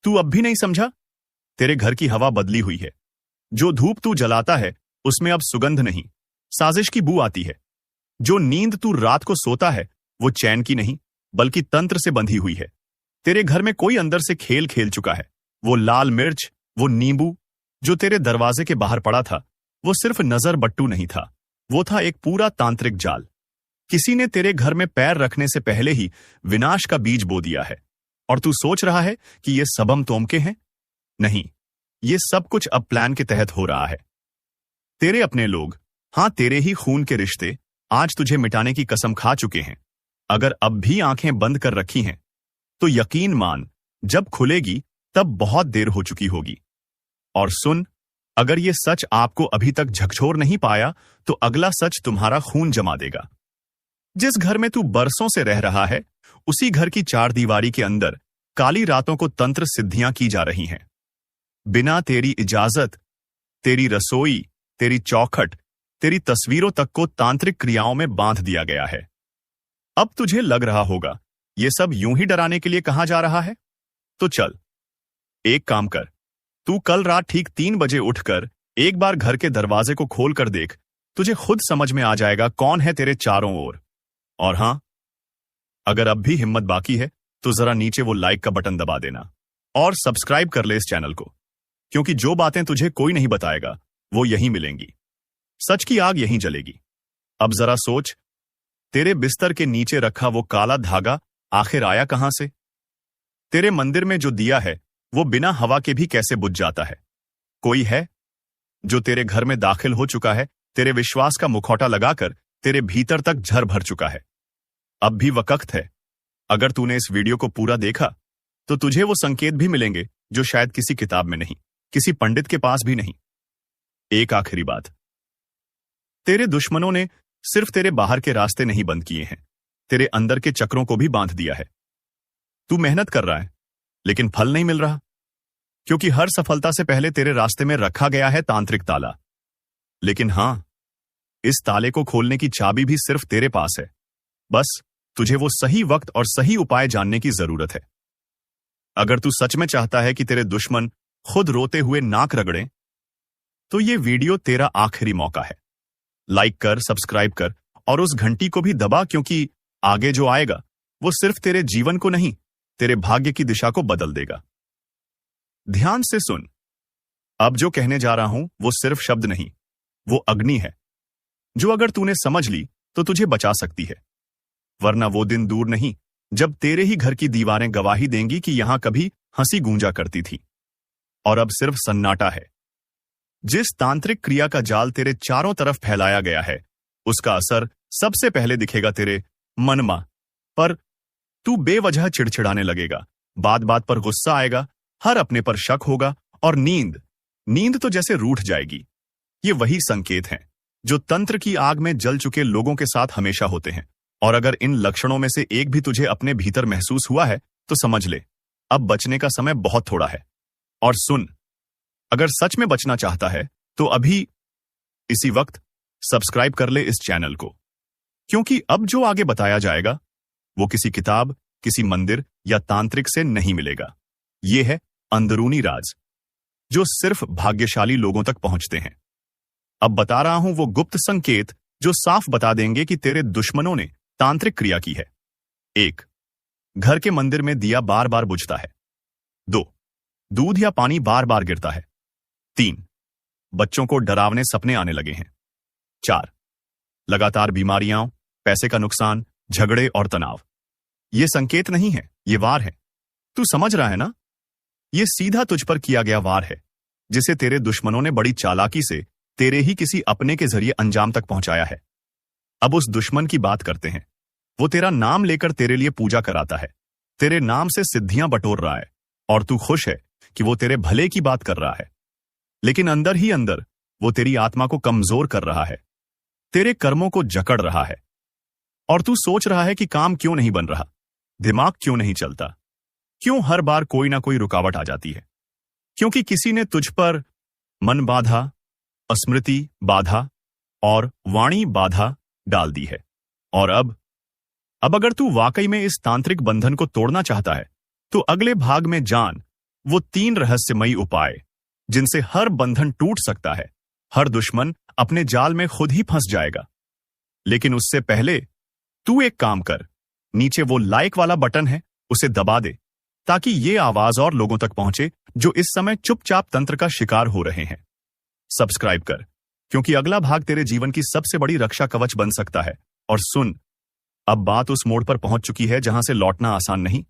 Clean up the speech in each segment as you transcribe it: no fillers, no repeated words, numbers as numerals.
तू अब भी नहीं समझा? तेरे घर की हवा बदली हुई है। जो धूप तू जलाता है उसमें अब सुगंध नहीं, साजिश की बू आती है। जो नींद तू रात को सोता है वो चैन की नहीं, बल्कि तंत्र से बंधी हुई है। तेरे घर में कोई अंदर से खेल खेल चुका है। वो लाल मिर्च, वो नींबू जो तेरे दरवाजे के बाहर पड़ा था, वो सिर्फ नजर बट्टू नहीं था, वो था एक पूरा तांत्रिक जाल। किसी ने तेरे घर में पैर रखने से पहले ही विनाश का बीज बो दिया है। और तू सोच रहा है कि ये सबम तोमके हैं? नहीं, ये सब कुछ अब प्लान के तहत हो रहा है। तेरे अपने लोग, हां तेरे ही खून के रिश्ते, आज तुझे मिटाने की कसम खा चुके हैं। अगर अब भी आंखें बंद कर रखी हैं तो यकीन मान, जब खुलेगी तब बहुत देर हो चुकी होगी। और सुन, अगर ये सच आपको अभी तक झकझोर नहीं पाया तो अगला सच तुम्हारा खून जमा देगा। जिस घर में तू बरसों से रह रहा है, उसी घर की चार दीवारी के अंदर काली रातों को तंत्र सिद्धियां की जा रही हैं। बिना तेरी इजाजत, तेरी रसोई, तेरी चौखट, तेरी तस्वीरों तक को तांत्रिक क्रियाओं में बांध दिया गया है। अब तुझे लग रहा होगा ये सब यूं ही डराने के लिए कहा जा रहा है। तो चल, एक काम कर, तू कल रात ठीक 3 बजे उठकर एक बार घर के दरवाजे को खोल कर देख। तुझे खुद समझ में आ जाएगा कौन है तेरे चारों ओर। और हां, अगर अब भी हिम्मत बाकी है तो जरा नीचे वो लाइक का बटन दबा देना और सब्सक्राइब कर ले इस चैनल को, क्योंकि जो बातें तुझे कोई नहीं बताएगा वो यहीं मिलेंगी। सच की आग यहीं जलेगी। अब जरा सोच, तेरे बिस्तर के नीचे रखा वो काला धागा आखिर आया कहां से? तेरे मंदिर में जो दिया है वो बिना हवा के भी कैसे बुझ जाता है? कोई है जो तेरे घर में दाखिल हो चुका है, तेरे विश्वास का मुखौटा लगाकर तेरे भीतर तक झर भर चुका है। अब भी वक्त है। अगर तूने इस वीडियो को पूरा देखा तो तुझे वो संकेत भी मिलेंगे जो शायद किसी किताब में नहीं, किसी पंडित के पास भी नहीं। एक आखिरी बात, तेरे दुश्मनों ने सिर्फ तेरे बाहर के रास्ते नहीं बंद किए हैं, तेरे अंदर के चक्रों को भी बांध दिया है। तू मेहनत कर रहा है लेकिन फल नहीं मिल रहा, क्योंकि हर सफलता से पहले तेरे रास्ते में रखा गया है तांत्रिक ताला। लेकिन हां, इस ताले को खोलने की चाबी भी सिर्फ तेरे पास है। बस तुझे वो सही वक्त और सही उपाय जानने की जरूरत है। अगर तू सच में चाहता है कि तेरे दुश्मन खुद रोते हुए नाक रगड़ें, तो ये वीडियो तेरा आखिरी मौका है। लाइक कर, सब्सक्राइब कर और उस घंटी को भी दबा, क्योंकि आगे जो आएगा वो सिर्फ तेरे जीवन को नहीं, तेरे भाग्य की दिशा को बदल देगा। ध्यान से सुन, अब जो कहने जा रहा हूं वो सिर्फ शब्द नहीं, वो अग्नि है जो अगर तूने समझ ली तो तुझे बचा सकती है। वरना वो दिन दूर नहीं जब तेरे ही घर की दीवारें गवाही देंगी कि यहां कभी हंसी गूंजा करती थी और अब सिर्फ सन्नाटा है। जिस तांत्रिक क्रिया का जाल तेरे चारों तरफ फैलाया गया है, उसका असर सबसे पहले दिखेगा तेरे मनमा पर। तू बेवजह चिड़चिड़ाने लगेगा, बात बात पर गुस्सा आएगा, हर अपने पर शक होगा और नींद तो जैसे रूठ जाएगी। ये वही संकेत हैं जो तंत्र की आग में जल चुके लोगों के साथ हमेशा होते हैं। और अगर इन लक्षणों में से एक भी तुझे अपने भीतर महसूस हुआ है तो समझ ले, अब बचने का समय बहुत थोड़ा है। और सुन, अगर सच में बचना चाहता है तो अभी इसी वक्त सब्सक्राइब कर ले इस चैनल को, क्योंकि अब जो आगे बताया जाएगा वो किसी किताब, किसी मंदिर या तांत्रिक से नहीं मिलेगा। ये है अंदरूनी राज जो सिर्फ भाग्यशाली लोगों तक पहुंचते हैं। अब बता रहा हूं वो गुप्त संकेत जो साफ बता देंगे कि तेरे दुश्मनों ने तांत्रिक क्रिया की है। 1. घर के मंदिर में दिया बार बार बुझता है। 2. दूध या पानी बार बार गिरता है। 3. बच्चों को डरावने सपने आने लगे हैं। 4. लगातार बीमारियां, पैसे का नुकसान, झगड़े और तनाव। ये संकेत नहीं है, ये वार है। तू समझ रहा है ना? ये सीधा तुझ पर किया गया वार है, जिसे तेरे दुश्मनों ने बड़ी चालाकी से तेरे ही किसी अपने के जरिए अंजाम तक पहुंचाया है। अब उस दुश्मन की बात करते हैं। वो तेरा नाम लेकर तेरे लिए पूजा कराता है, तेरे नाम से सिद्धियां बटोर रहा है और तू खुश है कि वो तेरे भले की बात कर रहा है। लेकिन अंदर ही अंदर वो तेरी आत्मा को कमजोर कर रहा है, तेरे कर्मों को जकड़ रहा है। और तू सोच रहा है कि काम क्यों नहीं बन रहा, दिमाग क्यों नहीं चलता, क्यों हर बार कोई ना कोई रुकावट आ जाती है? क्योंकि किसी ने तुझ पर मन बाधा, स्मृति बाधा और वाणी बाधा डाल दी है। और अब अगर तू वाकई में इस तांत्रिक बंधन को तोड़ना चाहता है तो अगले भाग में जान वो 3 रहस्यमयी उपाय जिनसे हर बंधन टूट सकता है, हर दुश्मन अपने जाल में खुद ही फंस जाएगा। लेकिन उससे पहले तू एक काम कर, नीचे वो लाइक वाला बटन है, उसे दबा दे ताकि ये आवाज और लोगों तक पहुंचे जो इस समय चुपचाप तंत्र का शिकार हो रहे हैं। सब्सक्राइब कर, क्योंकि अगला भाग तेरे जीवन की सबसे बड़ी रक्षा कवच बन सकता है। और सुन, अब बात उस मोड़ पर पहुंच चुकी है जहां से लौटना आसान नहीं,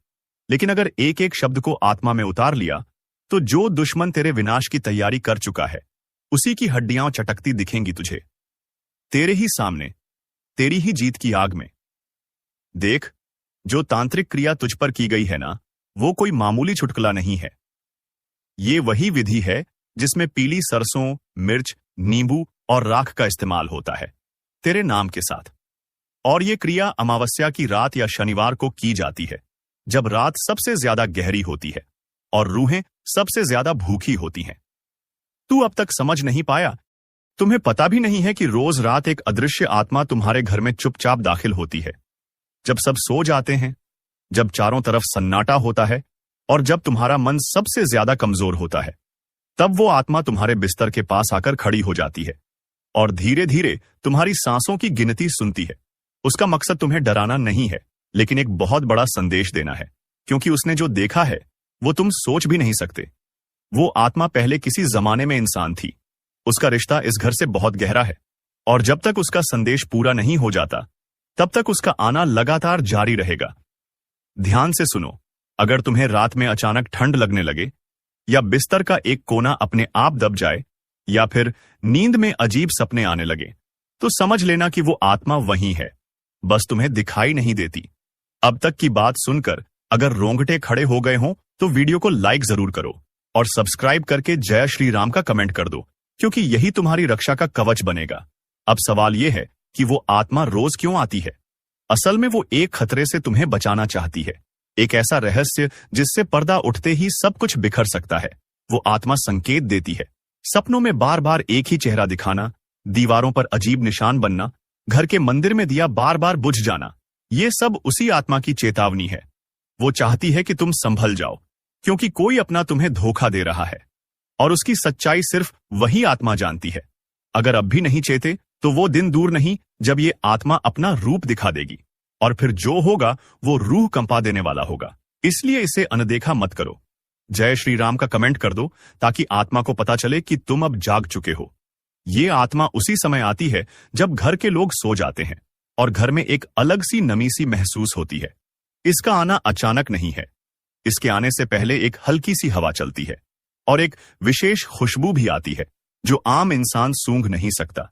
लेकिन अगर एक एक शब्द को आत्मा में उतार लिया तो जो दुश्मन तेरे विनाश की तैयारी कर चुका है उसी की हड्डियां चटकती दिखेंगी तुझे, तेरे ही सामने, तेरी ही जीत की आग में। देख, जो तांत्रिक क्रिया तुझ पर की गई है ना, वो कोई मामूली चुटकुला नहीं है। ये वही विधि है जिसमें पीली सरसों, मिर्च, नींबू और राख का इस्तेमाल होता है तेरे नाम के साथ। और ये क्रिया अमावस्या की रात या शनिवार को की जाती है, जब रात सबसे ज्यादा गहरी होती है और रूहें सबसे ज्यादा भूखी होती हैं। तू अब तक समझ नहीं पाया, तुम्हें पता भी नहीं है कि रोज रात एक अदृश्य आत्मा तुम्हारे घर में चुपचाप दाखिल होती है। जब सब सो जाते हैं, जब चारों तरफ सन्नाटा होता है और जब तुम्हारा मन सबसे ज्यादा कमजोर होता है, तब वो आत्मा तुम्हारे बिस्तर के पास आकर खड़ी हो जाती है और धीरे धीरे तुम्हारी सांसों की गिनती सुनती है। उसका मकसद तुम्हें डराना नहीं है, लेकिन एक बहुत बड़ा संदेश देना है, क्योंकि उसने जो देखा है वो तुम सोच भी नहीं सकते। वो आत्मा पहले किसी जमाने में इंसान थी। उसका रिश्ता इस घर से बहुत गहरा है और जब तक उसका संदेश पूरा नहीं हो जाता तब तक उसका आना लगातार जारी रहेगा। ध्यान से सुनो, अगर तुम्हें रात में अचानक ठंड लगने लगे या बिस्तर का एक कोना अपने आप दब जाए या फिर नींद में अजीब सपने आने लगे, तो समझ लेना कि वो आत्मा वहीं है, बस तुम्हें दिखाई नहीं देती। अब तक की बात सुनकर अगर रोंगटे खड़े हो गए हों तो वीडियो को लाइक जरूर करो और सब्सक्राइब करके जय श्री राम का कमेंट कर दो, क्योंकि यही तुम्हारी रक्षा का कवच बनेगा। अब सवाल यह है कि वो आत्मा रोज क्यों आती है? असल में वो एक खतरे से तुम्हें बचाना चाहती है, एक ऐसा रहस्य जिससे पर्दा उठते ही सब कुछ बिखर सकता है। वो आत्मा संकेत देती है, सपनों में बार बार एक ही चेहरा दिखाना, दीवारों पर अजीब निशान बनना, घर के मंदिर में दिया बार बार बुझ जाना। ये सब उसी आत्मा की चेतावनी है। वो चाहती है कि तुम संभल जाओ, क्योंकि कोई अपना तुम्हें धोखा दे रहा है और उसकी सच्चाई सिर्फ वही आत्मा जानती है। अगर अब भी नहीं चेते तो वो दिन दूर नहीं जब ये आत्मा अपना रूप दिखा देगी और फिर जो होगा वो रूह कंपा देने वाला होगा। इसलिए इसे अनदेखा मत करो। जय श्री राम का कमेंट कर दो ताकि आत्मा को पता चले कि तुम अब जाग चुके हो। ये आत्मा उसी समय आती है जब घर के लोग सो जाते हैं और घर में एक अलग सी नमी सी महसूस होती है। इसका आना अचानक नहीं है, इसके आने से पहले एक हल्की सी हवा चलती है और एक विशेष खुशबू भी आती है जो आम इंसान सूंघ नहीं सकता।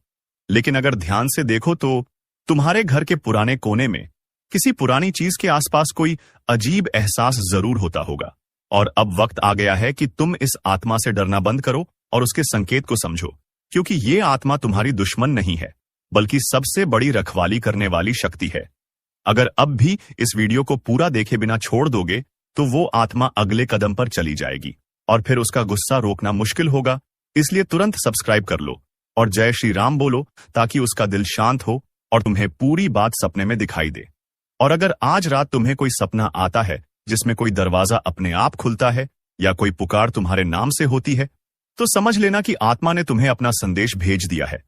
लेकिन अगर ध्यान से देखो तो तुम्हारे घर के पुराने कोने में किसी पुरानी चीज के आसपास कोई अजीब एहसास जरूर होता होगा। और अब वक्त आ गया है कि तुम इस आत्मा से डरना बंद करो और उसके संकेत को समझो, क्योंकि ये आत्मा तुम्हारी दुश्मन नहीं है, बल्कि सबसे बड़ी रखवाली करने वाली शक्ति है। अगर अब भी इस वीडियो को पूरा देखे बिना छोड़ दोगे तो वो आत्मा अगले कदम पर चली जाएगी और फिर उसका गुस्सा रोकना मुश्किल होगा। इसलिए तुरंत सब्सक्राइब कर लो और जय श्री राम बोलो ताकि उसका दिल शांत हो और तुम्हें पूरी बात सपने में दिखाई दे। और अगर आज रात तुम्हें कोई सपना आता है जिसमें कोई दरवाजा अपने आप खुलता है या कोई पुकार तुम्हारे नाम से होती है, तो समझ लेना कि आत्मा ने तुम्हें अपना संदेश भेज दिया है।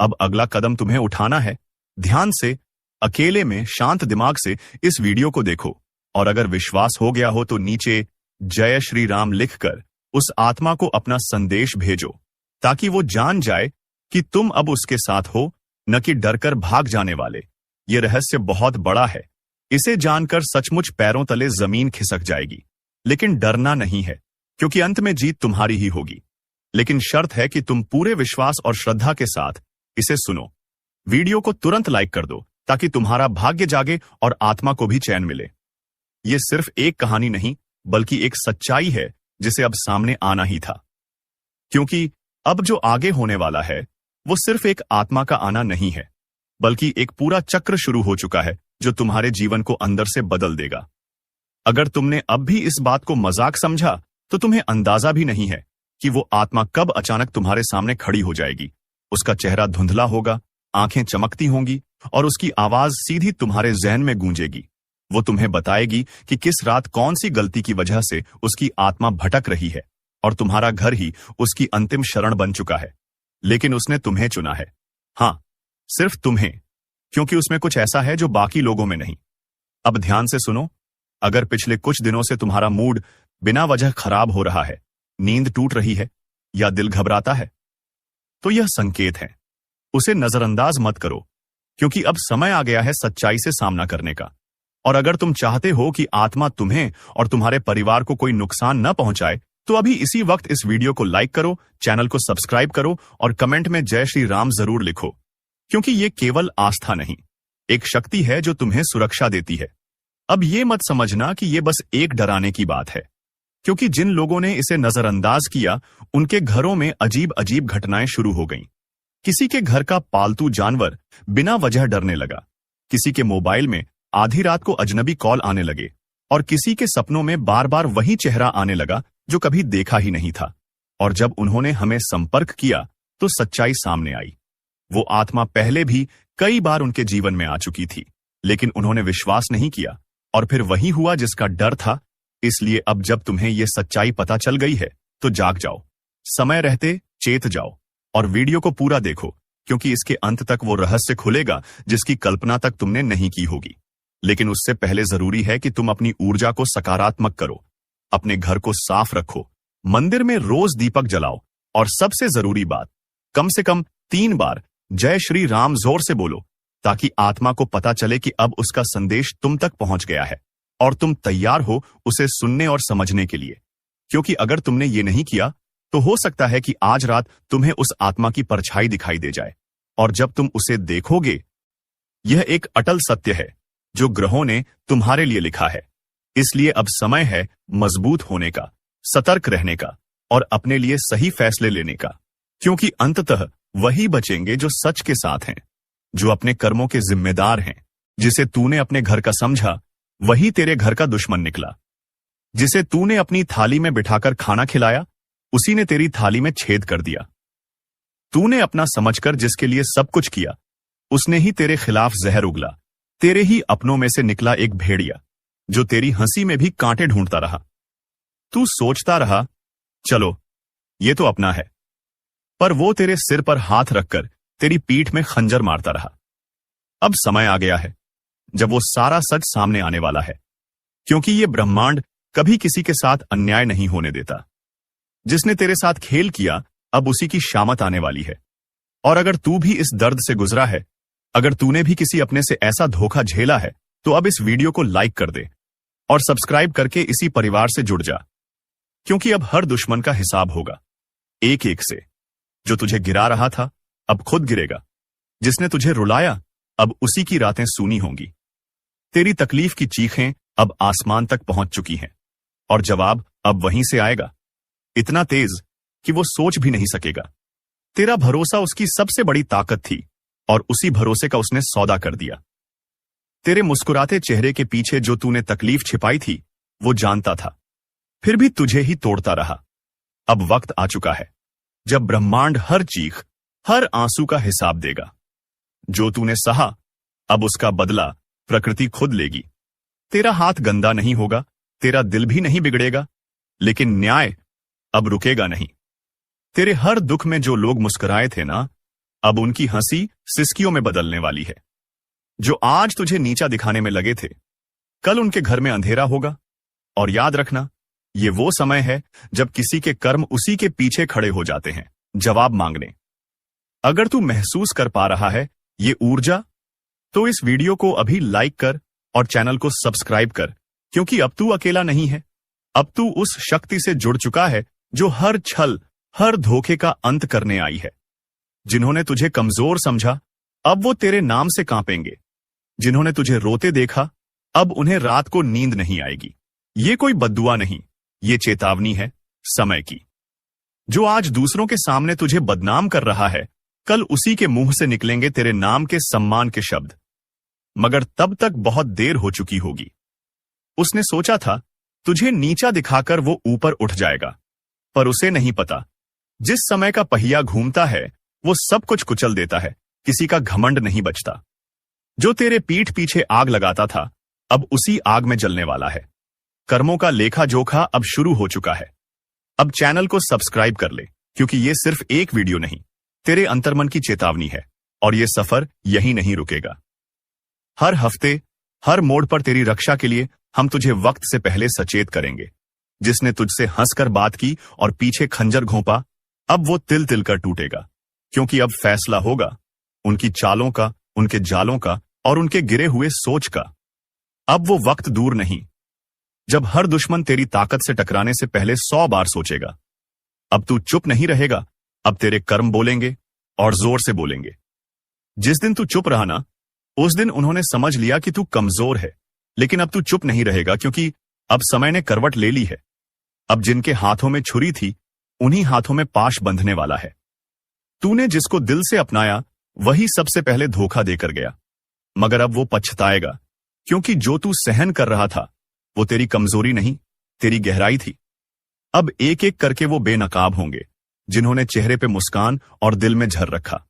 अब अगला कदम तुम्हें उठाना है। ध्यान से, अकेले में, शांत दिमाग से इस वीडियो को देखो और अगर विश्वास हो गया हो तो नीचे जय श्री राम लिखकर उस आत्मा को अपना संदेश भेजो ताकि वो जान जाए कि तुम अब उसके साथ हो, न कि डरकर भाग जाने वाले। ये रहस्य बहुत बड़ा है, इसे जानकर सचमुच पैरों तले जमीन खिसक जाएगी। लेकिन डरना नहीं है, क्योंकि अंत में जीत तुम्हारी ही होगी। लेकिन शर्त है कि तुम पूरे विश्वास और श्रद्धा के साथ इसे सुनो। वीडियो को तुरंत लाइक कर दो ताकि तुम्हारा भाग्य जागे और आत्मा को भी चैन मिले। यह सिर्फ एक कहानी नहीं, बल्कि एक सच्चाई है जिसे अब सामने आना ही था। क्योंकि अब जो आगे होने वाला है वो सिर्फ एक आत्मा का आना नहीं है, बल्कि एक पूरा चक्र शुरू हो चुका है जो तुम्हारे जीवन को अंदर से बदल देगा। अगर तुमने अब भी इस बात को मजाक समझा तो तुम्हें अंदाजा भी नहीं है कि वो आत्मा कब अचानक तुम्हारे सामने खड़ी हो जाएगी। उसका चेहरा धुंधला होगा, आंखें चमकती होंगी और उसकी आवाज सीधी तुम्हारे जहन में गूंजेगी। वो तुम्हें बताएगी कि किस रात कौन सी गलती की वजह से उसकी आत्मा भटक रही है और तुम्हारा घर ही उसकी अंतिम शरण बन चुका है। लेकिन उसने तुम्हें चुना है। हाँ, सिर्फ तुम्हें, क्योंकि उसमें कुछ ऐसा है जो बाकी लोगों में नहीं। अब ध्यान से सुनो, अगर पिछले कुछ दिनों से तुम्हारा मूड बिना वजह खराब हो रहा है, नींद टूट रही है या दिल घबराता है, तो यह संकेत है। उसे नजरअंदाज मत करो, क्योंकि अब समय आ गया है सच्चाई से सामना करने का। और अगर तुम चाहते हो कि आत्मा तुम्हें और तुम्हारे परिवार को कोई नुकसान न पहुंचाए, तो अभी इसी वक्त इस वीडियो को लाइक करो, चैनल को सब्सक्राइब करो और कमेंट में जय श्री राम जरूर लिखो, क्योंकि ये केवल आस्था नहीं, एक शक्ति है जो तुम्हें सुरक्षा देती है। अब ये मत समझना कि ये बस एक डराने की बात है, क्योंकि जिन लोगों ने इसे नजरअंदाज किया, उनके घरों में अजीब अजीब घटनाएं शुरू हो गईं। किसी के घर का पालतू जानवर बिना वजह डरने लगा, किसी के मोबाइल में आधी रात को अजनबी कॉल आने लगे और किसी के सपनों में बार बार वही चेहरा आने लगा जो कभी देखा ही नहीं था। और जब उन्होंने हमें संपर्क किया तो सच्चाई सामने आई। वो आत्मा पहले भी कई बार उनके जीवन में आ चुकी थी, लेकिन उन्होंने विश्वास नहीं किया और फिर वही हुआ जिसका डर था। इसलिए अब जब तुम्हें यह सच्चाई पता चल गई है तो जाग जाओ, समय रहते चेत जाओ और वीडियो को पूरा देखो, क्योंकि इसके अंत तक वो रहस्य खुलेगा जिसकी कल्पना तक तुमने नहीं की होगी। लेकिन उससे पहले जरूरी है कि तुम अपनी ऊर्जा को सकारात्मक करो, अपने घर को साफ रखो, मंदिर में रोज दीपक जलाओ और सबसे जरूरी बात, कम से कम 3 बार जय श्री राम जोर से बोलो, ताकि आत्मा को पता चले कि अब उसका संदेश तुम तक पहुंच गया है और तुम तैयार हो उसे सुनने और समझने के लिए। क्योंकि अगर तुमने ये नहीं किया तो हो सकता है कि आज रात तुम्हें उस आत्मा की परछाई दिखाई दे जाए, और जब तुम उसे देखोगे, यह एक अटल सत्य है जो ग्रहों ने तुम्हारे लिए लिखा है। इसलिए अब समय है मजबूत होने का, सतर्क रहने का और अपने लिए सही फैसले लेने का, क्योंकि अंततः वही बचेंगे जो सच के साथ हैं, जो अपने कर्मों के जिम्मेदार हैं। जिसे तूने अपने घर का समझा, वही तेरे घर का दुश्मन निकला। जिसे तूने अपनी थाली में बिठाकर खाना खिलाया, उसी ने तेरी थाली में छेद कर दिया। तूने अपना समझकर जिसके लिए सब कुछ किया, उसने ही तेरे खिलाफ जहर उगला। तेरे ही अपनों में से निकला एक भेड़िया, जो तेरी हंसी में भी कांटे ढूंढता रहा। तू सोचता रहा, चलो ये तो अपना है, पर वो तेरे सिर पर हाथ रखकर तेरी पीठ में खंजर मारता रहा। अब समय आ गया है जब वो सारा सच सामने आने वाला है, क्योंकि ये ब्रह्मांड कभी किसी के साथ अन्याय नहीं होने देता। जिसने तेरे साथ खेल किया, अब उसी की शामत आने वाली है। और अगर तू भी इस दर्द से गुजरा है, अगर तूने भी किसी अपने से ऐसा धोखा झेला है, तो अब इस वीडियो को लाइक कर दे और सब्सक्राइब करके इसी परिवार से जुड़ जा, क्योंकि अब हर दुश्मन का हिसाब होगा, एक एक से। जो तुझे गिरा रहा था, अब खुद गिरेगा। जिसने तुझे रुलाया, अब उसी की रातें सूनी होंगी। तेरी तकलीफ की चीखें अब आसमान तक पहुंच चुकी हैं और जवाब अब वहीं से आएगा, इतना तेज कि वो सोच भी नहीं सकेगा। तेरा भरोसा उसकी सबसे बड़ी ताकत थी और उसी भरोसे का उसने सौदा कर दिया। तेरे मुस्कुराते चेहरे के पीछे जो तूने तकलीफ छिपाई थी, वो जानता था, फिर भी तुझे ही तोड़ता रहा। अब वक्त आ चुका है जब ब्रह्मांड हर चीख, हर आंसू का हिसाब देगा। जो तूने सहा, अब उसका बदला प्रकृति खुद लेगी। तेरा हाथ गंदा नहीं होगा, तेरा दिल भी नहीं बिगड़ेगा, लेकिन न्याय अब रुकेगा नहीं। तेरे हर दुख में जो लोग मुस्कुराए थे ना, अब उनकी हंसी सिसकियों में बदलने वाली है। जो आज तुझे नीचा दिखाने में लगे थे, कल उनके घर में अंधेरा होगा। और याद रखना, ये वो समय है जब किसी के कर्म उसी के पीछे खड़े हो जाते हैं जवाब मांगने। अगर तू महसूस कर पा रहा है ये ऊर्जा, तो इस वीडियो को अभी लाइक कर और चैनल को सब्सक्राइब कर, क्योंकि अब तू अकेला नहीं है। अब तू उस शक्ति से जुड़ चुका है जो हर छल, हर धोखे का अंत करने आई है। जिन्होंने तुझे कमजोर समझा, अब वो तेरे नाम से कांपेंगे। जिन्होंने तुझे रोते देखा, अब उन्हें रात को नींद नहीं आएगी। ये कोई बद्दुआ नहीं, ये चेतावनी है समय की। जो आज दूसरों के सामने तुझे बदनाम कर रहा है, कल उसी के मुंह से निकलेंगे तेरे नाम के सम्मान के शब्द। मगर तब तक बहुत देर हो चुकी होगी। उसने सोचा था तुझे नीचा दिखाकर वो ऊपर उठ जाएगा, पर उसे नहीं पता, जिस समय का पहिया घूमता है वो सब कुछ कुचल देता है, किसी का घमंड नहीं बचता। जो तेरे पीठ पीछे आग लगाता था, अब उसी आग में जलने वाला है। कर्मों का लेखा जोखा अब शुरू हो चुका है। अब चैनल को सब्सक्राइब कर ले, क्योंकि ये सिर्फ एक वीडियो नहीं, तेरे अंतर्मन की चेतावनी है, और ये सफर यहीं नहीं रुकेगा। हर हफ्ते, हर मोड़ पर तेरी रक्षा के लिए हम तुझे वक्त से पहले सचेत करेंगे। जिसने तुझसे हंसकर बात की और पीछे खंजर घोंपा, अब वो तिल तिल कर टूटेगा, क्योंकि अब फैसला होगा उनकी चालों का, उनके जालों का और उनके गिरे हुए सोच का। अब वो वक्त दूर नहीं जब हर दुश्मन तेरी ताकत से टकराने से पहले 100 बार सोचेगा। अब तू चुप नहीं रहेगा, अब तेरे कर्म बोलेंगे और जोर से बोलेंगे। जिस दिन तू चुप रहा ना, उस दिन उन्होंने समझ लिया कि तू कमजोर है। लेकिन अब तू चुप नहीं रहेगा, क्योंकि अब समय ने करवट ले ली है। अब जिनके हाथों में छुरी थी, उन्हीं हाथों में पाश बंधने वाला है। तूने जिसको दिल से अपनाया, वही सबसे पहले धोखा देकर गया। मगर अब वो पछताएगा, क्योंकि जो तू सहन कर रहा था, वो तेरी कमजोरी नहीं, तेरी गहराई थी। अब एक एक करके वो बेनकाब होंगे, जिन्होंने चेहरे पे मुस्कान और दिल में झर रखा।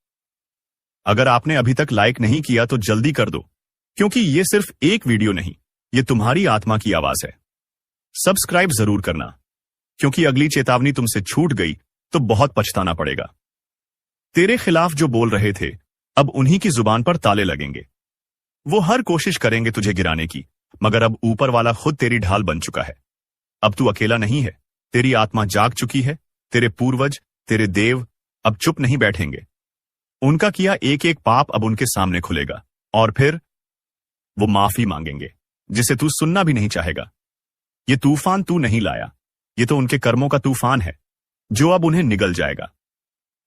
अगर आपने अभी तक लाइक नहीं किया तो जल्दी कर दो, क्योंकि ये सिर्फ एक वीडियो नहीं, ये तुम्हारी आत्मा की आवाज है। सब्सक्राइब जरूर करना, क्योंकि अगली चेतावनी तुमसे छूट गई तो बहुत पछताना पड़ेगा। तेरे खिलाफ जो बोल रहे थे, अब उन्हीं की जुबान पर ताले लगेंगे। वो हर कोशिश करेंगे तुझे गिराने की, मगर अब ऊपर वाला खुद तेरी ढाल बन चुका है। अब तू अकेला नहीं है, तेरी आत्मा जाग चुकी है। तेरे पूर्वज, तेरे देव अब चुप नहीं बैठेंगे। उनका किया एक एक पाप अब उनके सामने खुलेगा, और फिर वो माफी मांगेंगे, जिसे तू सुनना भी नहीं चाहेगा। ये तूफान तू नहीं लाया, ये तो उनके कर्मों का तूफान है, जो अब उन्हें निगल जाएगा।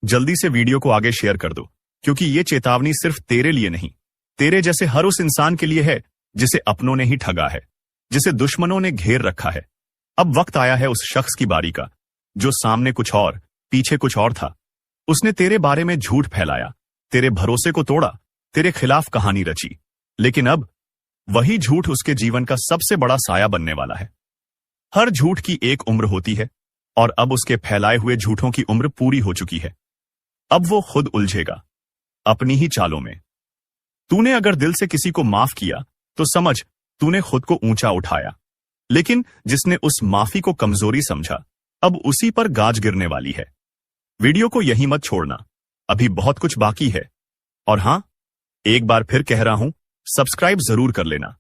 जल्दी से वीडियो को आगे शेयर कर दो, क्योंकि ये चेतावनी सिर्फ तेरे लिए नहीं, तेरे जैसे हर उस इंसान के लिए है जिसे अपनों ने ही ठगा है, जिसे दुश्मनों ने घेर रखा है। अब वक्त आया है उस शख्स की बारी का, जो सामने कुछ और, पीछे कुछ और था। उसने तेरे बारे में झूठ फैलाया, तेरे भरोसे को तोड़ा, तेरे खिलाफ कहानी रची। लेकिन अब वही झूठ उसके जीवन का सबसे बड़ा साया बनने वाला है। हर झूठ की एक उम्र होती है, और अब उसके फैलाए हुए झूठों की उम्र पूरी हो चुकी है। अब वो खुद उलझेगा अपनी ही चालों में। तूने अगर दिल से किसी को माफ किया, तो समझ तूने खुद को ऊंचा उठाया। लेकिन जिसने उस माफी को कमजोरी समझा, अब उसी पर गाज गिरने वाली है। वीडियो को यहीं मत छोड़ना, अभी बहुत कुछ बाकी है। और हां, एक बार फिर कह रहा हूं, सब्सक्राइब जरूर कर लेना,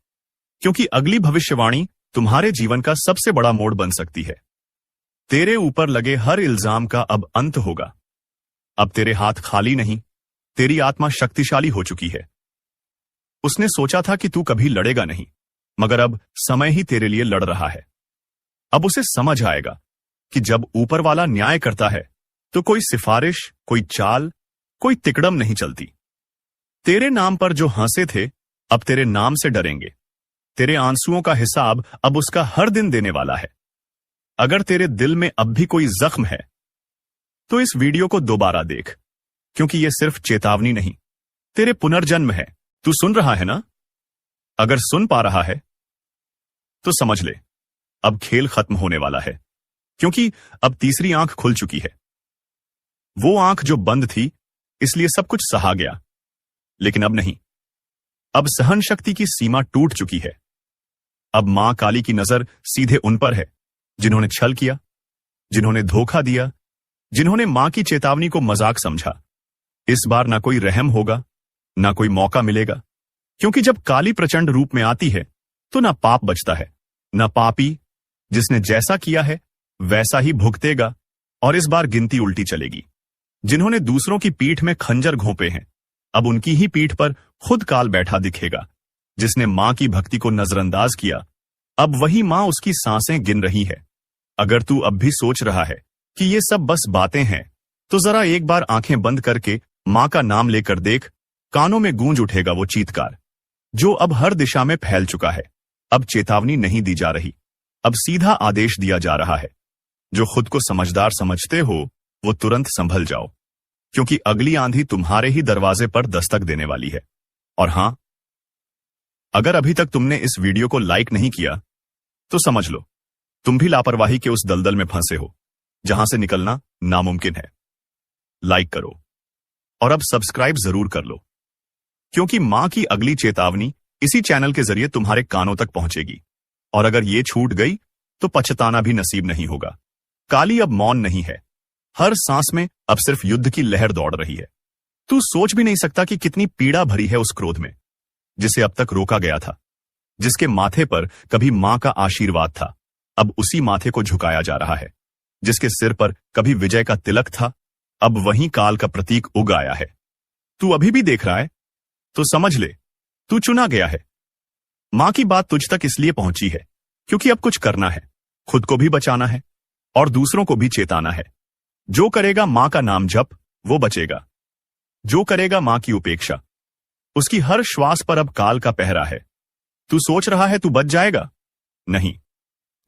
क्योंकि अगली भविष्यवाणी तुम्हारे जीवन का सबसे बड़ा मोड़ बन सकती है। तेरे ऊपर लगे हर इल्जाम का अब अंत होगा। अब तेरे हाथ खाली नहीं, तेरी आत्मा शक्तिशाली हो चुकी है। उसने सोचा था कि तू कभी लड़ेगा नहीं, मगर अब समय ही तेरे लिए लड़ रहा है। अब उसे समझ आएगा कि जब ऊपर वाला न्याय करता है, तो कोई सिफारिश, कोई चाल, कोई तिकड़म नहीं चलती। तेरे नाम पर जो हंसे थे, अब तेरे नाम से डरेंगे। तेरे आंसुओं का हिसाब अब उसका हर दिन देने वाला है। अगर तेरे दिल में अब भी कोई जख्म है, तो इस वीडियो को दोबारा देख, क्योंकि यह सिर्फ चेतावनी नहीं, तेरे पुनर्जन्म है। तू सुन रहा है ना? अगर सुन पा रहा है तो समझ ले, अब खेल खत्म होने वाला है, क्योंकि अब तीसरी आंख खुल चुकी है। वो आंख जो बंद थी, इसलिए सब कुछ सहा गया, लेकिन अब नहीं। अब सहन शक्ति की सीमा टूट चुकी है। अब मां काली की नजर सीधे उन पर है, जिन्होंने छल किया, जिन्होंने धोखा दिया, जिन्होंने मां की चेतावनी को मजाक समझा। इस बार ना कोई रहम होगा, ना कोई मौका मिलेगा, क्योंकि जब काली प्रचंड रूप में आती है, तो ना पाप बचता है, ना पापी। जिसने जैसा किया है वैसा ही भुगतेगा, और इस बार गिनती उल्टी चलेगी। जिन्होंने दूसरों की पीठ में खंजर घोंपे हैं, अब उनकी ही पीठ पर खुद काल बैठा दिखेगा। जिसने मां की भक्ति को नजरअंदाज किया, अब वही मां उसकी सांसें गिन रही है। अगर तू अब भी सोच रहा है कि ये सब बस बातें हैं, तो जरा एक बार आंखें बंद करके मां का नाम लेकर देख। कानों में गूंज उठेगा वो चीत्कार, जो अब हर दिशा में फैल चुका है। अब चेतावनी नहीं दी जा रही, अब सीधा आदेश दिया जा रहा है। जो खुद को समझदार समझते हो, वो तुरंत संभल जाओ, क्योंकि अगली आंधी तुम्हारे ही दरवाजे पर दस्तक देने वाली है। और हां, अगर अभी तक तुमने इस वीडियो को लाइक नहीं किया, तो समझ लो तुम भी लापरवाही के उस दलदल में फंसे हो, जहां से निकलना नामुमकिन है। लाइक करो और अब सब्सक्राइब जरूर कर लो, क्योंकि मां की अगली चेतावनी इसी चैनल के जरिए तुम्हारे कानों तक पहुंचेगी। और अगर ये छूट गई तो पछताना भी नसीब नहीं होगा। काली अब मौन नहीं है, हर सांस में अब सिर्फ युद्ध की लहर दौड़ रही है। तू सोच भी नहीं सकता कि कितनी पीड़ा भरी है उस क्रोध में, जिसे अब तक रोका गया था। जिसके माथे पर कभी मां का आशीर्वाद था, अब उसी माथे को झुकाया जा रहा है। जिसके सिर पर कभी विजय का तिलक था, अब वहीं काल का प्रतीक उग आया है। तू अभी भी देख रहा है तो समझ ले, तू चुना गया है। मां की बात तुझ तक इसलिए पहुंची है क्योंकि अब कुछ करना है, खुद को भी बचाना है और दूसरों को भी चेताना है। जो करेगा मां का नाम जप वो बचेगा, जो करेगा मां की उपेक्षा उसकी हर श्वास पर अब काल का पहरा है। तू सोच रहा है तू बच जाएगा? नहीं।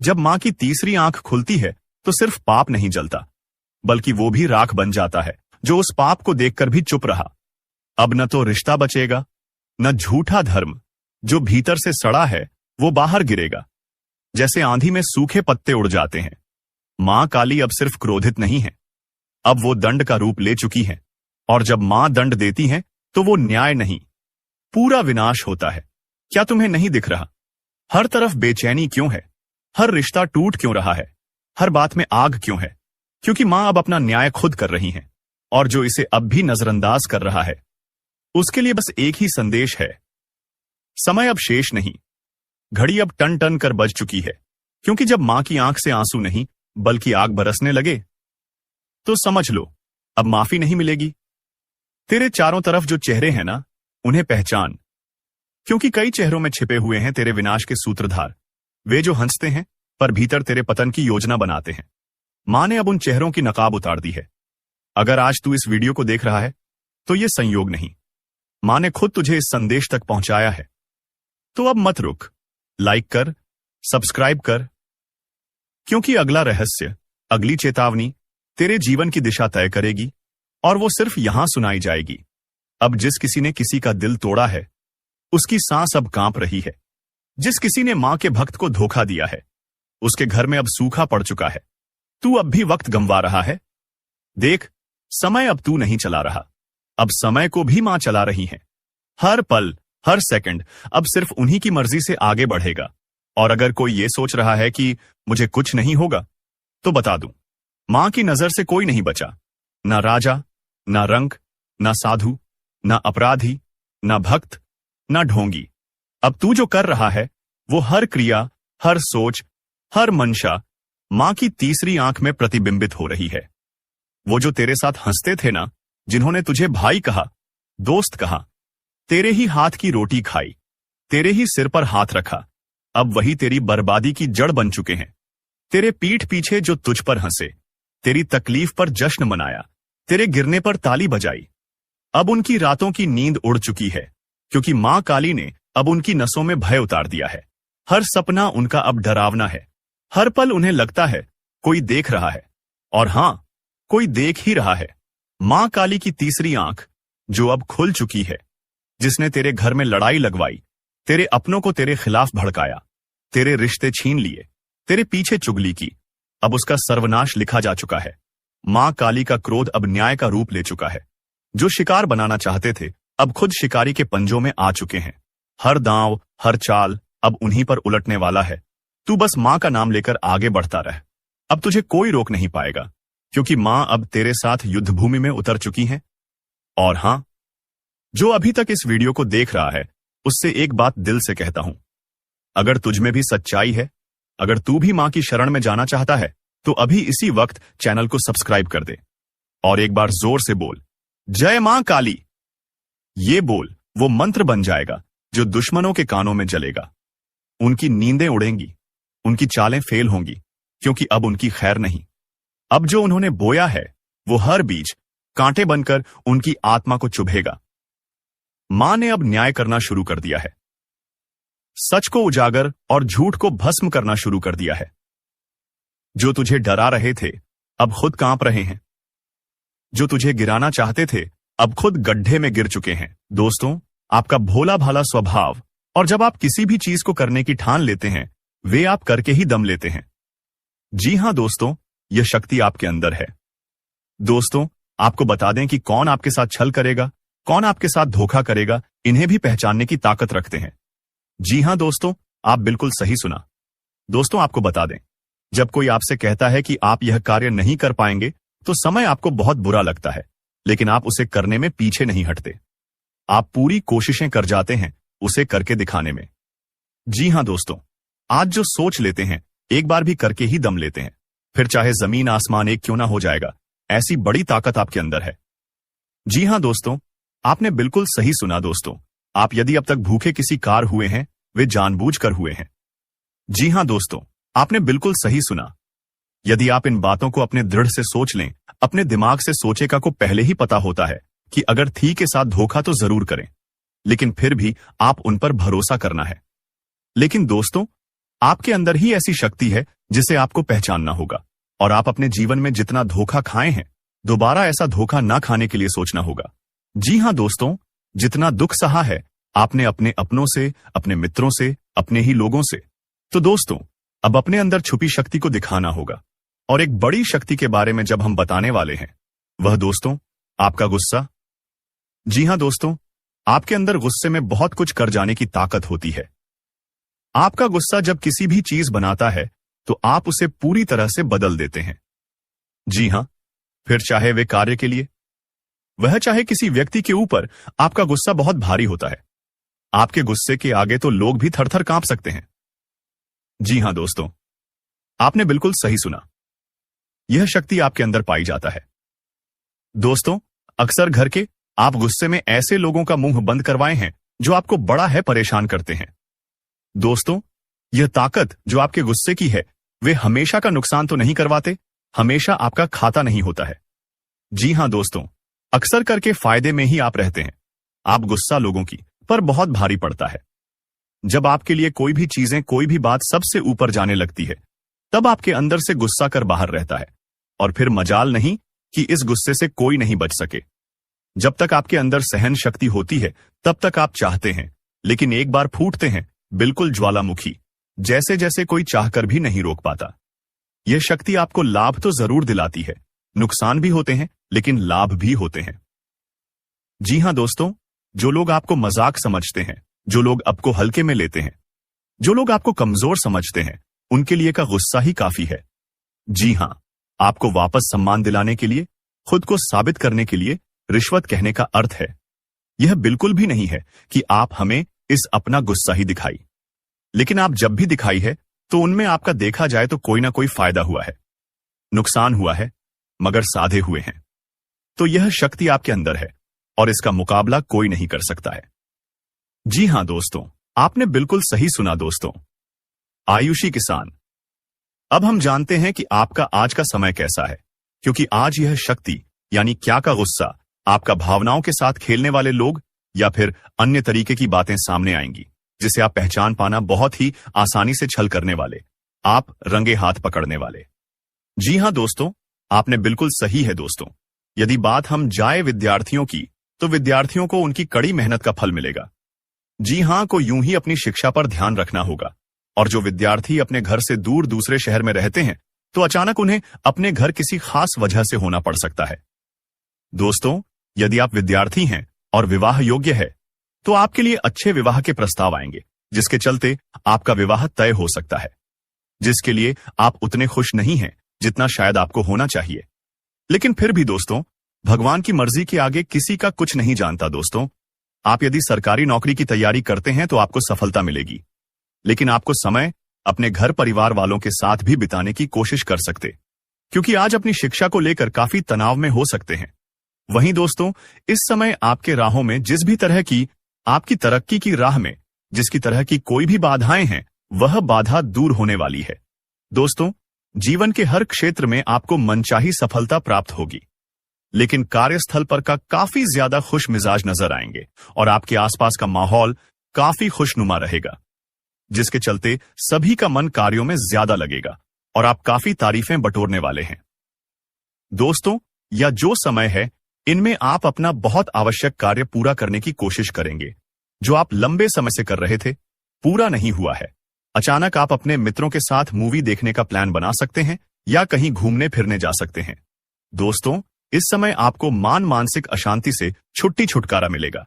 जब मां की तीसरी आंख खुलती है तो सिर्फ पाप नहीं जलता, बल्कि वो भी राख बन जाता है जो उस पाप को देखकर भी चुप रहा। अब न तो रिश्ता बचेगा, न झूठा धर्म जो भीतर से सड़ा है वो बाहर गिरेगा। जैसे आंधी में सूखे पत्ते उड़ जाते हैं, मां काली अब सिर्फ क्रोधित नहीं है, अब वो दंड का रूप ले चुकी है। और जब मां दंड देती है तो वो न्याय नहीं, पूरा विनाश होता है। क्या तुम्हें नहीं दिख रहा? हर तरफ बेचैनी क्यों है? हर रिश्ता टूट क्यों रहा है? हर बात में आग क्यों है? क्योंकि मां अब अपना न्याय खुद कर रही है, और जो इसे अब भी नजरअंदाज कर रहा है उसके लिए बस एक ही संदेश है, समय अब शेष नहीं। घड़ी अब टन टन कर बज चुकी है, क्योंकि जब मां की आंख से आंसू नहीं बल्कि आग बरसने लगे तो समझ लो अब माफी नहीं मिलेगी। तेरे चारों तरफ जो चेहरे हैं ना, उन्हें पहचान, क्योंकि कई चेहरों में छिपे हुए हैं तेरे विनाश के सूत्रधार। वे जो हंसते हैं पर भीतर तेरे पतन की योजना बनाते हैं। मां ने अब उन चेहरों की नकाब उतार दी है। अगर आज तू इस वीडियो को देख रहा है तो यह संयोग नहीं, मां ने खुद तुझे इस संदेश तक पहुंचाया है। तो अब मत रुक, लाइक कर, सब्सक्राइब कर, क्योंकि अगला रहस्य, अगली चेतावनी तेरे जीवन की दिशा तय करेगी, और वो सिर्फ यहां सुनाई जाएगी। अब जिस किसी ने किसी का दिल तोड़ा है उसकी सांस अब कांप रही है। जिस किसी ने मां के भक्त को धोखा दिया है उसके घर में अब सूखा पड़ चुका है। तू अब भी वक्त गंवा रहा है? देख, समय अब तू नहीं चला रहा, अब समय को भी मां चला रही है। हर पल, हर सेकंड अब सिर्फ उन्हीं की मर्जी से आगे बढ़ेगा। और अगर कोई ये सोच रहा है कि मुझे कुछ नहीं होगा, तो बता दूं, मां की नजर से कोई नहीं बचा। ना राजा, ना रंक, ना साधु, ना अपराधी, ना भक्त, ना ढोंगी। अब तू जो कर रहा है वो हर क्रिया, हर सोच, हर मंशा मां की तीसरी आंख में प्रतिबिंबित हो रही है। वो जो तेरे साथ हंसते थे ना, जिन्होंने तुझे भाई कहा, दोस्त कहा, तेरे ही हाथ की रोटी खाई, तेरे ही सिर पर हाथ रखा, अब वही तेरी बर्बादी की जड़ बन चुके हैं। तेरे पीठ पीछे जो तुझ पर हंसे, तेरी तकलीफ पर जश्न मनाया, तेरे गिरने पर ताली बजाई, अब उनकी रातों की नींद उड़ चुकी है, क्योंकि मां काली ने अब उनकी नसों में भय उतार दिया है। हर सपना उनका अब डरावना है। हर पल उन्हें लगता है कोई देख रहा है, और हां, कोई देख ही रहा है। मां काली की तीसरी आंख जो अब खुल चुकी है, जिसने तेरे घर में लड़ाई लगवाई, तेरे अपनों को तेरे खिलाफ भड़काया, तेरे रिश्ते छीन लिए, तेरे पीछे चुगली की, अब उसका सर्वनाश लिखा जा चुका है। मां काली का क्रोध अब न्याय का रूप ले चुका है। जो शिकार बनाना चाहते थे अब खुद शिकारी के पंजों में आ चुके हैं। हर दांव, हर चाल अब उन्हीं पर उलटने वाला है। तू बस मां का नाम लेकर आगे बढ़ता रह, अब तुझे कोई रोक नहीं पाएगा, क्योंकि मां अब तेरे साथ युद्ध भूमि में उतर चुकी हैं। और हां, जो अभी तक इस वीडियो को देख रहा है उससे एक बात दिल से कहता हूं, अगर तुझ में भी सच्चाई है, अगर तू भी मां की शरण में जाना चाहता है, तो अभी इसी वक्त चैनल को सब्सक्राइब कर दे और एक बार जोर से बोल, जय मां काली। ये बोल वो मंत्र बन जाएगा जो दुश्मनों के कानों में जलेगा। उनकी नींदें उड़ेंगी, उनकी चालें फेल होंगी, क्योंकि अब उनकी खैर नहीं। अब जो उन्होंने बोया है वो हर बीज कांटे बनकर उनकी आत्मा को चुभेगा। मां ने अब न्याय करना शुरू कर दिया है, सच को उजागर और झूठ को भस्म करना शुरू कर दिया है। जो तुझे डरा रहे थे अब खुद कांप रहे हैं, जो तुझे गिराना चाहते थे अब खुद गड्ढे में गिर चुके हैं। दोस्तों, आपका भोला भाला स्वभाव और जब आप किसी भी चीज को करने की ठान लेते हैं, वे आप करके ही दम लेते हैं। जी हां दोस्तों, यह शक्ति आपके अंदर है। दोस्तों, आपको बता दें कि कौन आपके साथ छल करेगा, कौन आपके साथ धोखा करेगा, इन्हें भी पहचानने की ताकत रखते हैं। जी हां दोस्तों, आप बिल्कुल सही सुना। दोस्तों आपको बता दें, जब कोई आपसे कहता है कि आप यह कार्य नहीं कर पाएंगे, तो समय आपको बहुत बुरा लगता है, लेकिन आप उसे करने में पीछे नहीं हटते। आप पूरी कोशिशें कर जाते हैं उसे करके दिखाने में। जी हां दोस्तों, आज जो सोच लेते हैं, एक बार भी करके ही दम लेते हैं, फिर चाहे जमीन आसमान एक क्यों ना हो जाएगा, ऐसी बड़ी ताकत आपके अंदर है। जी हां दोस्तों, आपने बिल्कुल सही सुना दोस्तों। आप यदि अब तक भूखे किसी कार हुए हैं, वे जानबूझकर हुए हैं। जी हां दोस्तों, आपने बिल्कुल सही सुना। यदि आप इन बातों को अपने दृढ़ से सोच लें, अपने दिमाग से सोचेगा को पहले ही पता होता है कि अगर थी के साथ धोखा तो जरूर करें, लेकिन फिर भी आप उन पर भरोसा करना है। लेकिन दोस्तों, आपके अंदर ही ऐसी शक्ति है जिसे आपको पहचानना होगा, और आप अपने जीवन में जितना धोखा खाए हैं, दोबारा ऐसा धोखा ना खाने के लिए सोचना होगा। जी हां दोस्तों, जितना दुख सहा है आपने अपने अपनों से, अपने मित्रों से, अपने ही लोगों से, तो दोस्तों अब अपने अंदर छुपी शक्ति को दिखाना होगा। और एक बड़ी शक्ति के बारे में जब हम बताने वाले हैं, वह दोस्तों आपका गुस्सा। जी हां दोस्तों, आपके अंदर गुस्से में बहुत कुछ कर जाने की ताकत होती है। आपका गुस्सा जब किसी भी चीज बनाता है तो आप उसे पूरी तरह से बदल देते हैं। जी हां, फिर चाहे वे कार्य के लिए, वह चाहे किसी व्यक्ति के ऊपर, आपका गुस्सा बहुत भारी होता है। आपके गुस्से के आगे तो लोग भी थर थर कांप सकते हैं। जी हां दोस्तों, आपने बिल्कुल सही सुना। यह शक्ति आपके अंदर पाई जाता है। दोस्तों, अक्सर घर के आप गुस्से में ऐसे लोगों का मुंह बंद करवाए हैं जो आपको बड़ा है परेशान करते हैं। दोस्तों, यह ताकत जो आपके गुस्से की है, वे हमेशा का नुकसान तो नहीं करवाते, हमेशा आपका खाता नहीं होता है। जी हां दोस्तों, अक्सर करके फायदे में ही आप रहते हैं। आप गुस्सा लोगों की पर बहुत भारी पड़ता है। जब आपके लिए कोई भी चीजें, कोई भी बात सबसे ऊपर जाने लगती है, तब आपके अंदर से गुस्सा कर बाहर रहता है, और फिर मजाल नहीं कि इस गुस्से से कोई नहीं बच सके। जब तक आपके अंदर सहन शक्ति होती है, तब तक आप चाहते हैं, लेकिन एक बार फूटते हैं, बिल्कुल ज्वालामुखी, जैसे जैसे कोई चाहकर भी नहीं रोक पाता। यह शक्ति आपको लाभ तो जरूर दिलाती है, नुकसान भी होते हैं, लेकिन लाभ भी होते हैं। जी हां दोस्तों, जो लोग आपको मजाक समझते हैं, जो लोग आपको हल्के में लेते हैं, जो लोग आपको कमजोर समझते हैं, उनके लिए का गुस्सा ही काफी है। जी हां, आपको वापस सम्मान दिलाने के लिए, खुद को साबित करने के लिए रिश्वत कहने का अर्थ है। यह बिल्कुल भी नहीं है कि आप हमें इस अपना गुस्सा ही दिखाई, लेकिन आप जब भी दिखाई है तो उनमें आपका देखा जाए तो कोई ना कोई फायदा हुआ है, नुकसान हुआ है, मगर साधे हुए हैं। तो यह शक्ति आपके अंदर है और इसका मुकाबला कोई नहीं कर सकता है। जी हां दोस्तों, आपने बिल्कुल सही सुना दोस्तों। आयुषी किसान, अब हम जानते हैं कि आपका आज का समय कैसा है, क्योंकि आज यह शक्ति यानी क्या का गुस्सा, आपका भावनाओं के साथ खेलने वाले लोग या फिर अन्य तरीके की बातें सामने आएंगी, जिसे आप पहचान पाना बहुत ही आसानी से छल करने वाले, आप रंगे हाथ पकड़ने वाले। जी हां दोस्तों, आपने बिल्कुल सही है दोस्तों। यदि बात हम जाए विद्यार्थियों की, तो विद्यार्थियों को उनकी कड़ी मेहनत का फल मिलेगा। जी हां, को यूं ही अपनी शिक्षा पर ध्यान रखना होगा। और जो विद्यार्थी अपने घर से दूर दूसरे शहर में रहते हैं, तो अचानक उन्हें अपने घर किसी खास वजह से होना पड़ सकता है। दोस्तों, यदि आप विद्यार्थी हैं और विवाह योग्य है, तो आपके लिए अच्छे विवाह के प्रस्ताव आएंगे, जिसके चलते आपका विवाह तय हो सकता है, जिसके लिए आप उतने खुश नहीं हैं जितना शायद आपको होना चाहिए। लेकिन फिर भी दोस्तों, भगवान की मर्जी के आगे किसी का कुछ नहीं जानता दोस्तों। आप यदि सरकारी नौकरी की तैयारी करते हैं तो आपको सफलता मिलेगी, लेकिन आपको समय अपने घर परिवार वालों के साथ भी बिताने की कोशिश कर सकते, क्योंकि आज अपनी शिक्षा को लेकर काफी तनाव में हो सकते हैं। वहीं दोस्तों, इस समय आपके राहों में जिस भी तरह की, आपकी तरक्की की राह में जिसकी तरह की कोई भी बाधाएं हैं, वह बाधा दूर होने वाली है। दोस्तों, जीवन के हर क्षेत्र में आपको मनचाही सफलता प्राप्त होगी, लेकिन कार्यस्थल पर का काफी ज्यादा खुश मिजाज नजर आएंगे और आपके आसपास का माहौल काफी खुशनुमा रहेगा, जिसके चलते सभी का मन कार्यों में ज्यादा लगेगा और आप काफी तारीफें बटोरने वाले हैं। दोस्तों, यह जो समय है, इनमें आप अपना बहुत आवश्यक कार्य पूरा करने की कोशिश करेंगे, जो आप लंबे समय से कर रहे थे, पूरा नहीं हुआ है। अचानक आप अपने मित्रों के साथ मूवी देखने का प्लान बना सकते हैं या कहीं घूमने फिरने जा सकते हैं। दोस्तों, इस समय आपको मानसिक अशांति से छुट्टी छुटकारा मिलेगा।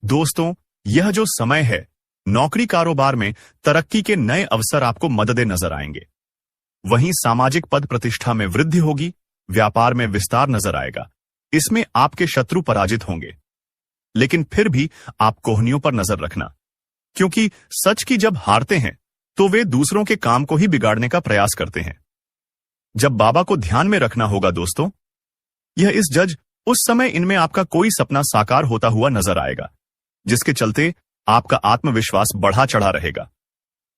दोस्तों, यह जो समय है, नौकरी कारोबार में तरक्की के नए अवसर आपको मददे नजर आएंगे। वहीं सामाजिक पद प्रतिष्ठा में वृद्धि होगी, व्यापार में विस्तार नजर आएगा। इसमें आपके शत्रु पराजित होंगे। लेकिन फिर भी आप कोहनियों पर नजर रखना, क्योंकि सच की जब हारते हैं तो वे दूसरों के काम को ही बिगाड़ने का प्रयास करते हैं। जब बाबा को ध्यान में रखना होगा दोस्तों, यह इस जज उस समय इनमें आपका कोई सपना साकार होता हुआ नजर आएगा, जिसके चलते आपका आत्मविश्वास बढ़ा चढ़ा रहेगा।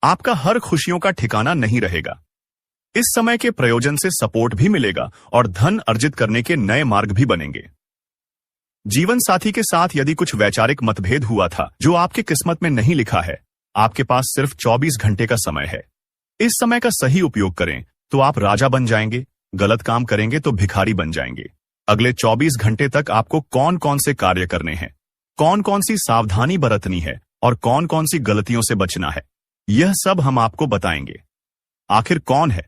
आपका हर खुशियों का ठिकाना नहीं रहेगा। इस समय के प्रयोजन से सपोर्ट भी मिलेगा और धन अर्जित करने के नए मार्ग भी बनेंगे। जीवन साथी के साथ यदि कुछ वैचारिक मतभेद हुआ था जो आपके किस्मत में नहीं लिखा है, आपके पास सिर्फ 24 घंटे का समय है। इस समय का सही उपयोग करें तो आप राजा बन जाएंगे, गलत काम करेंगे तो भिखारी बन जाएंगे। अगले 24 घंटे तक आपको कौन कौन से कार्य करने हैं, कौन कौन सी सावधानी बरतनी है और कौन कौन सी गलतियों से बचना है, यह सब हम आपको बताएंगे। आखिर कौन है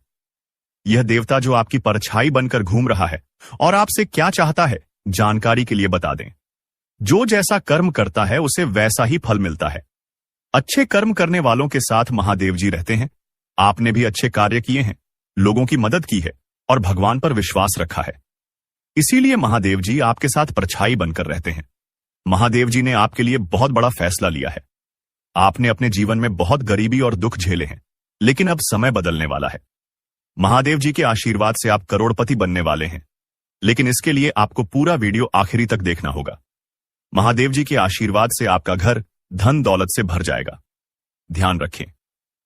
यह देवता जो आपकी परछाई बनकर घूम रहा है और आपसे क्या चाहता है, जानकारी के लिए बता दें। जो जैसा कर्म करता है उसे वैसा ही फल मिलता है। अच्छे कर्म करने वालों के साथ महादेव जी रहते हैं। आपने भी अच्छे कार्य किए हैं, लोगों की मदद की है और भगवान पर विश्वास रखा है, इसीलिए महादेव जी आपके साथ परछाई बनकर रहते हैं। महादेव जी ने आपके लिए बहुत बड़ा फैसला लिया है। आपने अपने जीवन में बहुत गरीबी और दुख झेले हैं, लेकिन अब समय बदलने वाला है। महादेव जी के आशीर्वाद से आप करोड़पति बनने वाले हैं, लेकिन इसके लिए आपको पूरा वीडियो आखिरी तक देखना होगा। महादेव जी के आशीर्वाद से आपका घर धन दौलत से भर जाएगा। ध्यान रखें,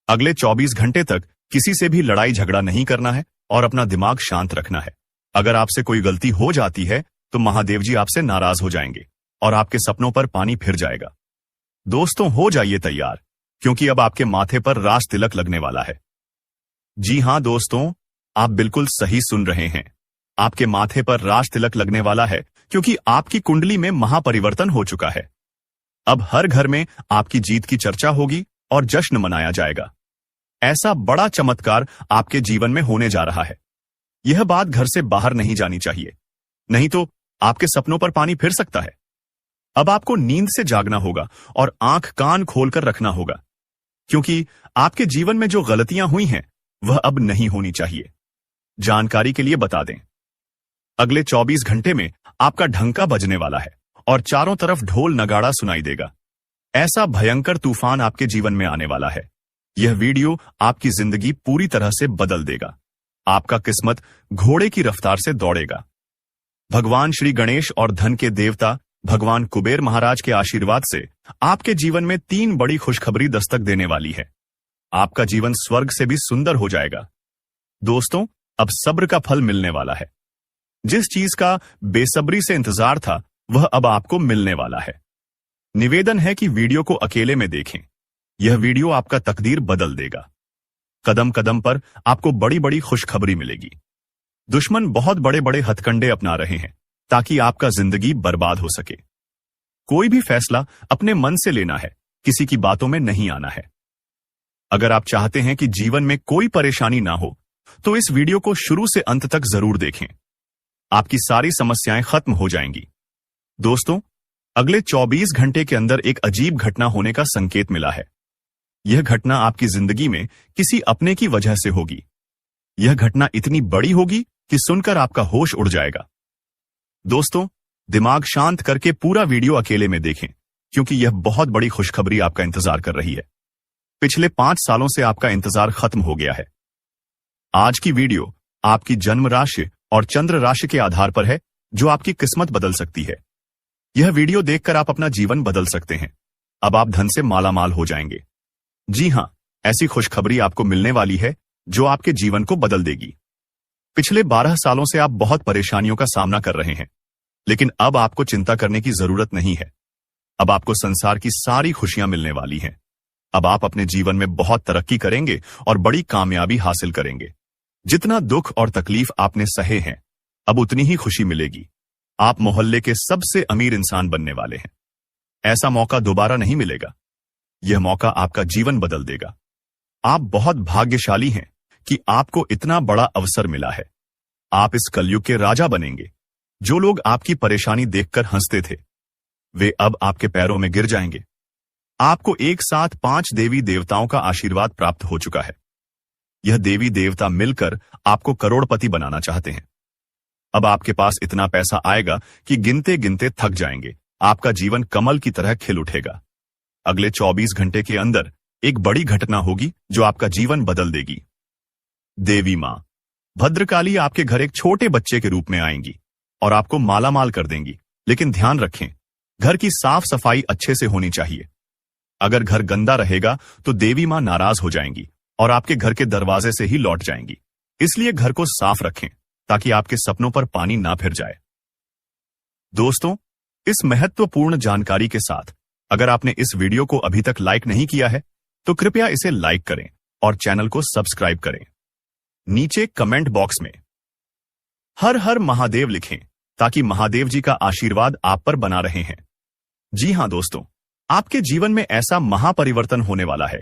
अगले 24 घंटे तक किसी से भी लड़ाई झगड़ा नहीं करना है और अपना दिमाग शांत रखना है। अगर आपसे कोई गलती हो जाती है तो महादेव जी आपसे नाराज हो जाएंगे और आपके सपनों पर पानी फिर जाएगा। दोस्तों, हो जाइए तैयार, क्योंकि अब आपके माथे पर राज तिलक लगने वाला है। जी हां दोस्तों, आप बिल्कुल सही सुन रहे हैं। आपके माथे पर राज तिलक लगने वाला है, क्योंकि आपकी कुंडली में महापरिवर्तन हो चुका है। अब हर घर में आपकी जीत की चर्चा होगी और जश्न मनाया जाएगा। ऐसा बड़ा चमत्कार आपके जीवन में होने जा रहा है। यह बात घर से बाहर नहीं जानी चाहिए, नहीं तो आपके सपनों पर पानी फिर सकता है। अब आपको नींद से जागना होगा और आंख कान खोलकर रखना होगा, क्योंकि आपके जीवन में जो गलतियां हुई हैं वह अब नहीं होनी चाहिए। जानकारी के लिए बता दें, अगले 24 घंटे में आपका ढंका बजने वाला है और चारों तरफ ढोल नगाड़ा सुनाई देगा। ऐसा भयंकर तूफान आपके जीवन में आने वाला है। यह वीडियो आपकी जिंदगी पूरी तरह से बदल देगा। आपका किस्मत घोड़े की रफ्तार से दौड़ेगा। भगवान श्री गणेश और धन के देवता भगवान कुबेर महाराज के आशीर्वाद से आपके जीवन में 3 बड़ी खुशखबरी दस्तक देने वाली है। आपका जीवन स्वर्ग से भी सुंदर हो जाएगा। दोस्तों, अब सब्र का फल मिलने वाला है। जिस चीज का बेसब्री से इंतजार था वह अब आपको मिलने वाला है। निवेदन है कि वीडियो को अकेले में देखें। यह वीडियो आपका तकदीर बदल देगा। कदम कदम पर आपको बड़ी बड़ी खुशखबरी मिलेगी। दुश्मन बहुत बड़े बड़े हथकंडे अपना रहे हैं ताकि आपका जिंदगी बर्बाद हो सके। कोई भी फैसला अपने मन से लेना है, किसी की बातों में नहीं आना है। अगर आप चाहते हैं कि जीवन में कोई परेशानी ना हो तो इस वीडियो को शुरू से अंत तक जरूर देखें। आपकी सारी समस्याएं खत्म हो जाएंगी। दोस्तों, अगले 24 घंटे के अंदर एक अजीब घटना होने का संकेत मिला है। यह घटना आपकी जिंदगी में किसी अपने की वजह से होगी। यह घटना इतनी बड़ी होगी कि सुनकर आपका होश उड़ जाएगा। दोस्तों, दिमाग शांत करके पूरा वीडियो अकेले में देखें, क्योंकि यह बहुत बड़ी खुशखबरी आपका इंतजार कर रही है। पिछले 5 सालों से आपका इंतजार खत्म हो गया है। आज की वीडियो आपकी जन्म राशि और चंद्र राशि के आधार पर है, जो आपकी किस्मत बदल सकती है। यह वीडियो देखकर आप अपना जीवन बदल सकते हैं। अब आप धन से मालामाल हो जाएंगे। जी हां, ऐसी खुशखबरी आपको मिलने वाली है जो आपके जीवन को बदल देगी। पिछले 12 सालों से आप बहुत परेशानियों का सामना कर रहे हैं, लेकिन अब आपको चिंता करने की जरूरत नहीं है। अब आपको संसार की सारी खुशियां मिलने वाली हैं। अब आप अपने जीवन में बहुत तरक्की करेंगे और बड़ी कामयाबी हासिल करेंगे। जितना दुख और तकलीफ आपने सहे हैं, अब उतनी ही खुशी मिलेगी। आप मोहल्ले के सबसे अमीर इंसान बनने वाले हैं। ऐसा मौका दोबारा नहीं मिलेगा। यह मौका आपका जीवन बदल देगा। आप बहुत भाग्यशाली हैं कि आपको इतना बड़ा अवसर मिला है। आप इस कलयुग के राजा बनेंगे। जो लोग आपकी परेशानी देखकर हंसते थे, वे अब आपके पैरों में गिर जाएंगे। आपको एक साथ 5 देवी देवताओं का आशीर्वाद प्राप्त हो चुका है। यह देवी देवता मिलकर आपको करोड़पति बनाना चाहते हैं। अब आपके पास इतना पैसा आएगा कि गिनते गिनते थक जाएंगे। आपका जीवन कमल की तरह खिल उठेगा। अगले 24 घंटे के अंदर एक बड़ी घटना होगी जो आपका जीवन बदल देगी। देवी मां भद्रकाली आपके घर एक छोटे बच्चे के रूप में आएंगी और आपको मालामाल कर देंगी। लेकिन ध्यान रखें, घर की साफ सफाई अच्छे से होनी चाहिए। अगर घर गंदा रहेगा तो देवी मां नाराज हो जाएंगी और आपके घर के दरवाजे से ही लौट जाएंगी। इसलिए घर को साफ रखें ताकि आपके सपनों पर पानी ना फिर जाए। दोस्तों, इस महत्वपूर्ण जानकारी के साथ अगर आपने इस वीडियो को अभी तक लाइक नहीं किया है तो कृपया इसे लाइक करें और चैनल को सब्सक्राइब करें। नीचे कमेंट बॉक्स में हर हर महादेव लिखें ताकि महादेव जी का आशीर्वाद आप पर बना रहे हैं। जी हां दोस्तों, आपके जीवन में ऐसा महापरिवर्तन होने वाला है